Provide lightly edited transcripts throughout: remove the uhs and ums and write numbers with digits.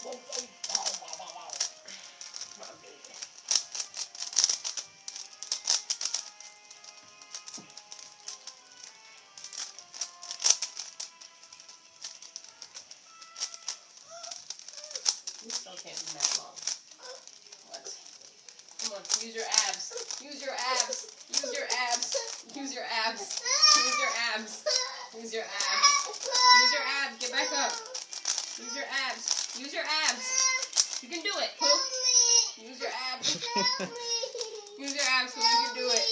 You still can't be that long. What? Come on, use your abs. Use your abs. Use your abs. Use your abs. Use your abs. Use your abs. Use your abs. Get back up. Use your abs. Use your abs. You can do it. Cool. Use your abs. Use your abs so you can do it.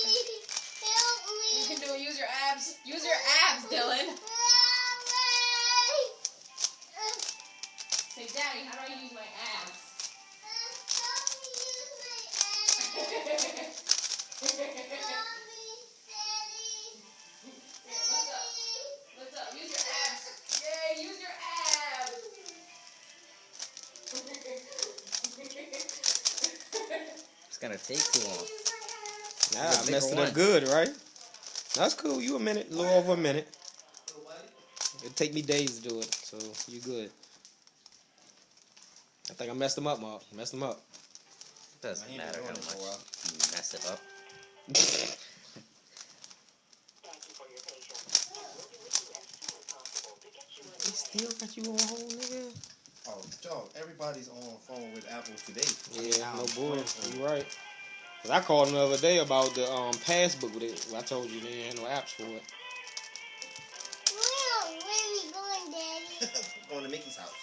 You can do it. Use your abs. Use your abs, Dylan. Say, Daddy, how do I use my abs? Lift up. Use your abs. Yay, use your abs. It's gonna take too long. Nah, I messed it up good, right? That's cool. You a minute, a little over a minute. It'll take me days to do it, so you good. I think I messed them up, Mark. Messed them up. Doesn't matter how much you mess it up. He still got you on hold, nigga? Oh, Joe, everybody's on the phone with Apple today. Yeah, no bull. You right. Cause I called him the other day about the passbook with it. I told you they ain't no apps for it. Where are we going, Daddy? Going to Mickey's house.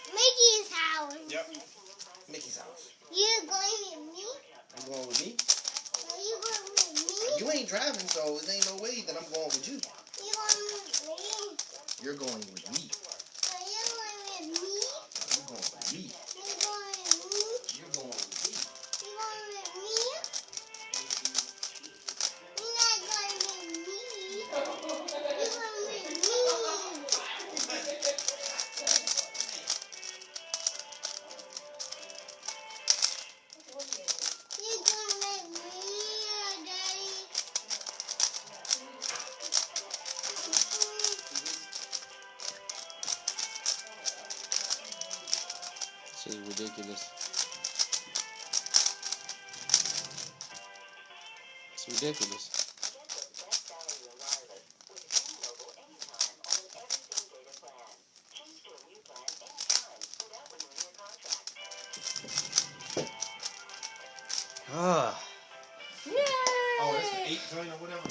Mickey's house. Yep. Mickey's house. You're going with me? You going with me? Are you going with me? You ain't driving, so there ain't no way that I'm going with you. You going with me? You're going with me. Are you going with me? You're going with me. You're going with me? You're going with me. You going with me? You're not going with me. You're going with me. You're going with me, Daddy. Shit is ridiculous. It's ridiculous. Ah. Oh, it's the 8 joint or whatever?